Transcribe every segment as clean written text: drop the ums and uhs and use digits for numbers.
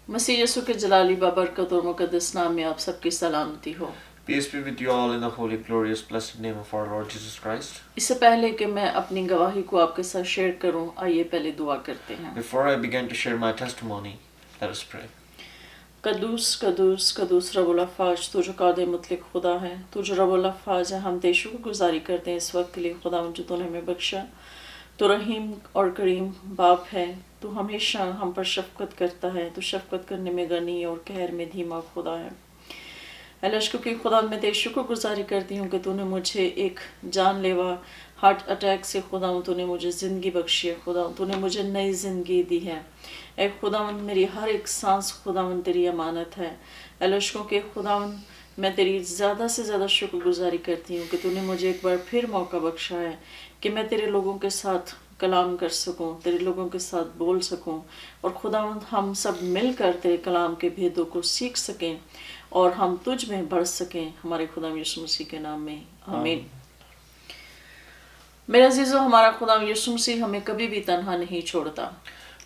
मसीह यीशु के जलाली बाबरकत और मुकद्दस नाम में आप सबकी सलामती हो। Peace be with you all in the holy, glorious, blessed name of our Lord Jesus Christ. इससे पहले कि मैं अपनी गवाही को आपके साथ शेयर करूं, आइए पहले दुआ करते हैं। Before I begin to share my testimony, let us pray. कदूस कदूस कदूस रब्बुल अफ़ाज, तू जो कादिर मुतलक खुदा है, तू जो रब्बुल अफ़ाज है, हम तेरे शुक्रगुज़ारी करते हैं इस वक्त के लिए खुदा जो तूने हमें बख्शा। तू रहीम और करीम बाप है, तू हमेशा हम पर शफ़क़त करता है, तू शफ़क़त करने में गनी और कहर में धीमा खुदा है। अल्लाह की खुदा मैं तेरी शुक्रगुज़ारी करती हूँ कि तूने मुझे एक जानलेवा हार्ट अटैक से खुदा तूने मुझे ज़िंदगी बख्शी है, खुदा तूने मुझे नई ज़िंदगी दी है। ए खुदा मेरी हर एक सांस खुदा तेरी अमानत है। अल्लाह के खुदा मैं तेरी ज़्यादा से ज़्यादा शुक्रगुज़ारी करती हूँ कि तूने मुझे एक बार फिर मौका बख्शा है कि मैं तेरे लोगों के साथ कलाम कर सकूं, तेरे लोगों के साथ बोल सकूं और खुदा हम सब मिलकर तेरे कलाम के भेदों को सीख सकें और हम तुझ में बढ़ सकें, हमारे खुदा यीशु मसीह के नाम में आमीन। मेरे अजीजों, हमारा खुदा यीशु मसीह हमें कभी भी तन्हा नहीं छोड़ता।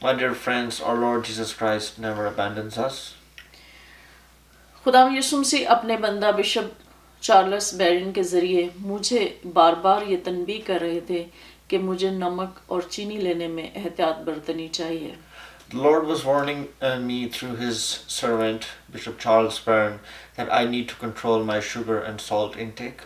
My dear friends, our Lord Jesus Christ never abandons us. खुदा यीशु मसीह अपने बंदा बिशप चार्ल्स बैरिन के ज़रिए मुझे बार बार ये तनबीह कर रहे थे कि मुझे नमक और चीनी लेने में एहतियात बरतनी चाहिए। The Lord was warning me through His servant, Bishop Charles Byrne, that I need to control my sugar and salt intake.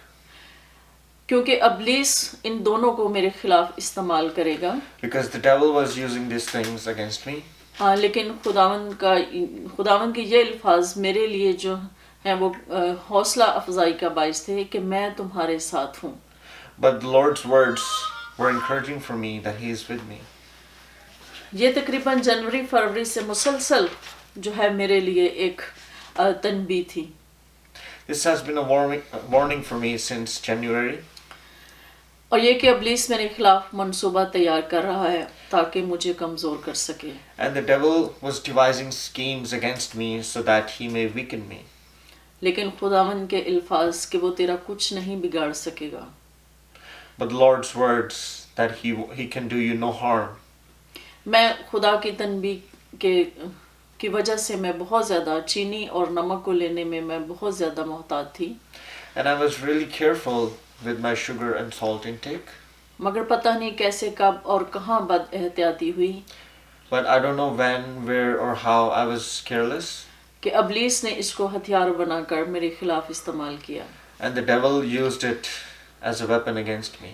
क्योंकि अब्लीस इन दोनों को मेरे खिलाफ इस्तेमाल करेगा। Because the devil was using these things against me. हाँ, लेकिन खुदावंद के ये अल्फाज मेरे लिए जो हैं वो हौसला अफजाई का बाइस थे कि मैं तुम्हारे साथ हूँ। But the Lord's words were encouraging for me that He is with me. ये तकरीबन जनवरी फरवरी से मुसलसल जो है मेरे लिए एक तनबीह थी। This has been a warning for me since January. और ये कि अब्लीस मेरे खिलाफ मंसूबा तैयार कर रहा है ताकि मुझे कमज़ोर कर सके। And the devil was devising schemes against me so that he may weaken me. लेकिन खुदावंद के अल्फाज कि वो तेरा कुछ नहीं बिगाड़ सकेगा। But the Lord's words that he can do you no harm. मैं खुदा की तनबीह की वजह से मैं बहुत ज़्यादा चीनी और नमक को लेने में मैं बहुत ज़्यादा मोहतात थी। And I was really careful with my sugar and salt intake. मगर पता नहीं कैसे कब और कहाँ बदएहतियाती हुई। But I don't know when, where or how I was careless. कि अब्लीस ने इसको हथियार बनाकर मेरे खिलाफ इस्तेमाल किया। And the devil used it as a weapon against me.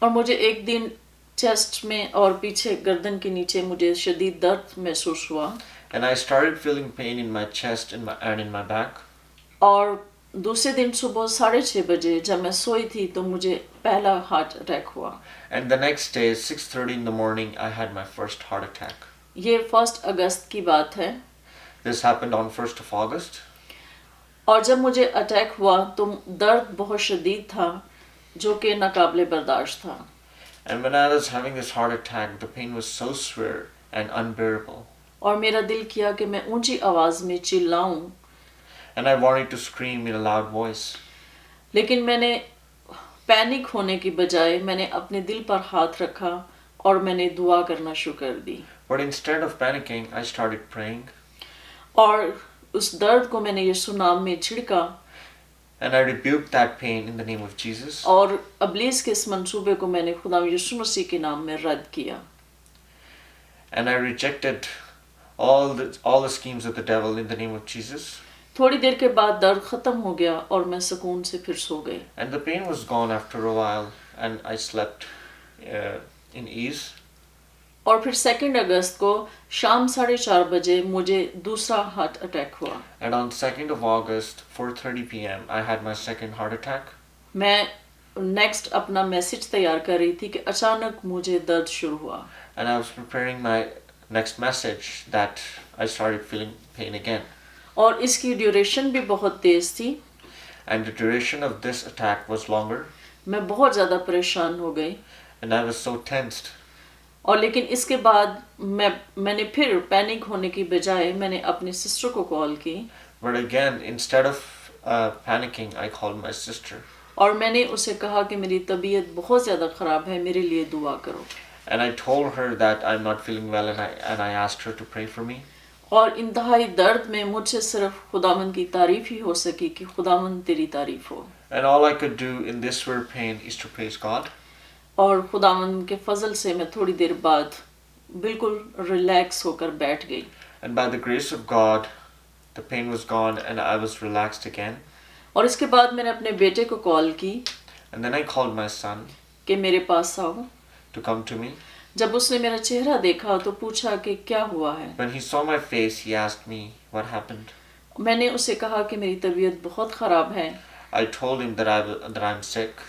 और मुझे एक दिन चेस्ट में और पीछे गर्दन के नीचे मुझे शदीद दर्द महसूस हुआ। And I started feeling pain in my chest and in my back. और दूसरे दिन सुबह 6:30 बजे जब मैं सोई थी तो मुझे पहला हार्ट अटैक हुआ। And the next day, 6:30 in the morning, I had my first heart attack. ये 1 अगस्त की बात है। This happened on 1st of August. और जब मुझे अटैक हुआ तो दर्द बहुत शदीद था जो कि नाकाबिले बर्दाश्त था। And when I was having this heart attack, the pain was so severe and unbearable. और मेरा दिल किया कि मैं ऊंची आवाज में चिल्लाऊं। And I wanted to scream in a loud voice. लेकिन मैंने पैनिक होने की बजाय मैंने अपने दिल पर हाथ रखा और मैंने दुआ करना शुरू कर दी। But instead of panicking, I started praying. और उस दर्द को मैंने यीशु नाम में छिड़का। And I rebuked that pain in the name of Jesus. और अब्लीस के इस मंसूबे को मैंने खुदा यीशु मसीह के नाम में रद्द किया। And I rejected all the schemes of the devil in the name of Jesus. थोड़ी देर के बाद दर्द खत्म हो गया और मैं सुकून से फिर सो गई। And the pain was gone after a while, and I slept in ease. और फिर 2 अगस्त को शाम 4:30 बजे मुझे दूसरा हार्ट अटैक हुआ। And on 2nd of August, 4:30 p.m., I had my second heart attack. मैं नेक्स्ट अपना मैसेज तैयार कर रही थी कि अचानक मुझे दर्द शुरू हुआ। And I was preparing my next message that I started feeling pain again. और इसकी ड्यूरेशन भी बहुत तेज थी। And the duration of this attack was longer. मैं बहुत ज़्यादा परेशान हो गई। And I was so tensed. और लेकिन इसके बाद मैंने फिर पैनिक होने की बजाय मैंने अपनी सिस्टर को कॉल की। But again, instead of panicking, I called my sister. और मैंने उसे कहा कि मेरी तबीयत बहुत ज़्यादा ख़राब है, मेरे लिए दुआ करो। And I told her that I'm not feeling well, and I asked her to pray for me. और इंतहाई दर्द में मुझसे सिर्फ खुदावंद की तारीफ ही हो सकी कि खुदावंद तेरी तारीफ हो। And all I could do in this severe pain is to praise God. और खुदावंद के फजल से मैं थोड़ी देर बाद बिल्कुल रिलैक्स होकर बैठ गई। And by the grace of God, the pain was gone and I was relaxed again. और इसके बाद मैंने अपने बेटे को कॉल की And then I called my son कि मेरे पास आओ। to come to me. जब उसने मेरा चेहरा देखा तो पूछा कि क्या हुआ है। When he saw my face, he asked me what happened. मैंने उसे कहा कि मेरी तबीयत बहुत ख़राब है। I told him that I'm sick.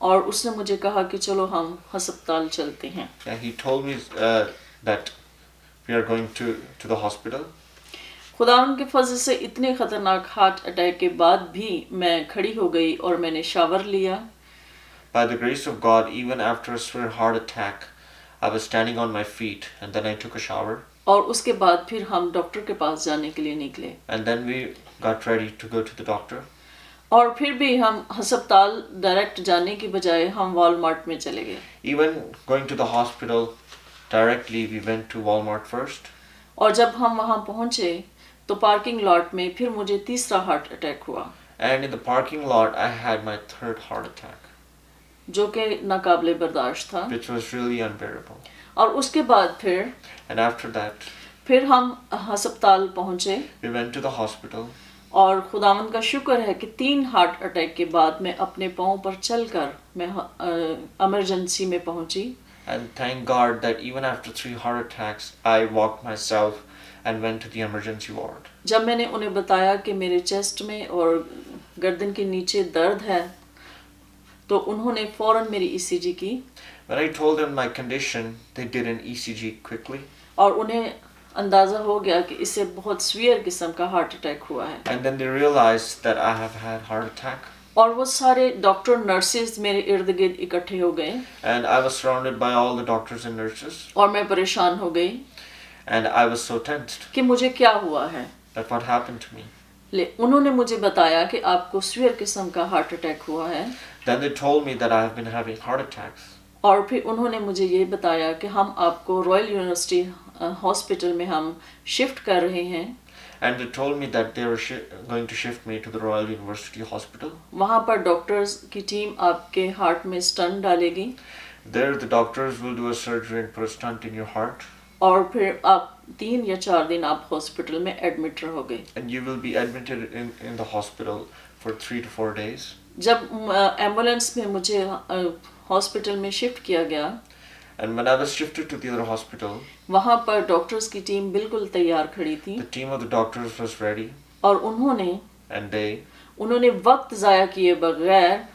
और उसने मुझे कहा कि चलो हम अस्पताल चलते हैं। And he told me that we are going to the hospital. खुदावंद के फजल से इतने ख़तरनाक हार्ट अटैक के बाद भी मैं खड़ी हो गई और मैंने शावर लिया। By the grace of God, even after a severe heart attack, I was standing on my feet and then I took a shower. और उसके बाद फिर हम डॉक्टर के पास जाने के लिए निकले। And then we got ready to go to the doctor. और फिर भी हम अस्पताल डायरेक्ट जाने की बजाय हम वॉलमार्ट में चले गए। Even going to the hospital directly, we went to Walmart first. और जब हम वहाँ पहुँचे तो पार्किंग लॉट में फिर मुझे तीसरा हार्ट अटैक हुआ। And in the parking lot, I had my third heart attack, जो कि नाकाबिले बर्दाश्त था। which was really unbearable. और उसके बाद And after that, फिर हम अस्पताल पहुँचे we went to the hospital. और खुदावंद का शुक्र है कि 3 हार्ट अटैक के बाद मैं अपने पाँव पर चलकर मैं इमरजेंसी में पहुँची। And thank God that even after 3 heart attacks, I walked myself and went to the emergency ward. जब मैंने उन्हें बताया कि मेरे चेस्ट में और गर्दन के नीचे दर्द है तो उन्होंने फौरन मेरी ईसीजी की। When I told them my condition, they did an ECG quickly. और उन्हें अंदाज़ा हो गया कि इसे बहुत सीवियर किस्म का हार्ट अटैक हुआ है। And then they realized that I have had heart attack. और वो सारे डॉक्टर नर्सेज मेरे इर्द गिर्द इकट्ठे हो गए। And I was surrounded by all the doctors and nurses. और मैं परेशान हो गई And I was so tensed कि मुझे क्या हुआ है। that what happened to me. उन्होंने मुझे बताया कि आपको सीवियर किस्म का हार्ट अटैक हुआ है। Then they told me that I have been having heart attacks. और फिर उन्होंने मुझे ये बताया कि हम आपको रॉयल यूनिवर्सिटी हॉस्पिटल में हम शिफ्ट कर रहे हैं। And they told me that they were going to shift me to the Royal University Hospital. वहाँ पर डॉक्टर्स की टीम आपके हार्ट में स्टंट डालेगी। There the doctors will do a surgery and put a stent in your heart. और फिर आप 3 या 4 दिन आप हॉस्पिटल में एडमिट रहोगे। And you will be admitted in the hospital for 3 to 4 days. जब एम्बुलेंस में मुझे हॉस्पिटल में शिफ्ट किया गया And when I was shifted to the other hospital, वहाँ पर डॉक्टर्स की टीम बिल्कुल तैयार खड़ी थी। the team of the doctors was ready. और And उन्होंने वक्त ज़ाया किए बगैर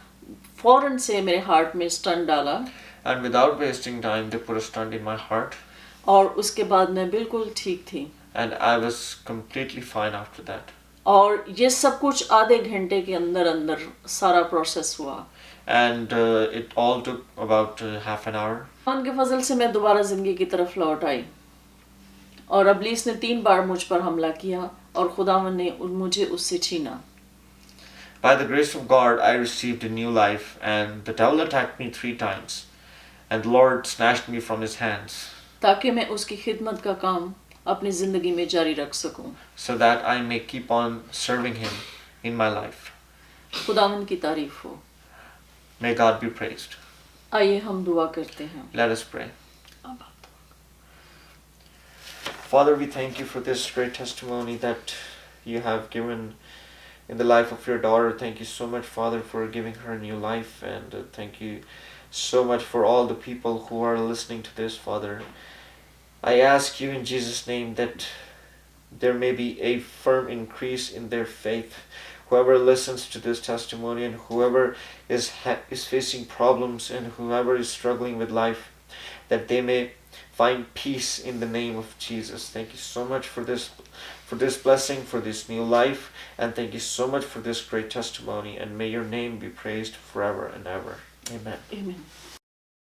फौरन से मेरे हार्ट में स्टंट डाला। and without wasting time, they put a stent in my heart. और उसके बाद मैं बिल्कुल ठीक थी। And I was completely fine after that. और ये सब कुछ आधे घंटे के अंदर अंदर सारा प्रोसेस हुआ। And it all took about half an hour. उनके फजल से मैं दोबारा जिंदगी की तरफ लौट आई और अबलीस ने 3 बार मुझ पर हमला किया और खुदावन ने मुझे उससे छीना। By the grace of God, I received a new life, and the devil attacked me 3 times, and the Lord snatched me from his hands, ताकि मैं उसकी खिदमत का काम अपनी जिंदगी में जारी रख सकूं। so that I may keep on serving him in my life. खुदावन की तारीफ हो। May God be praised. आइए हम दुआ करते हैं। Let us pray. Father, we thank you for this great testimony that you have given in the life of your daughter. Thank you so much, Father, for giving her a new life, and thank you so much for all the people who are listening to this, Father. I ask you in Jesus' name that there may be a firm increase in their faith. Whoever listens to this testimony and whoever is facing problems and whoever is struggling with life, that they may find peace in the name of Jesus. Thank you so much for this blessing, for this new life, and thank you so much for this great testimony, and may your name be praised forever and ever. Amen. Amen.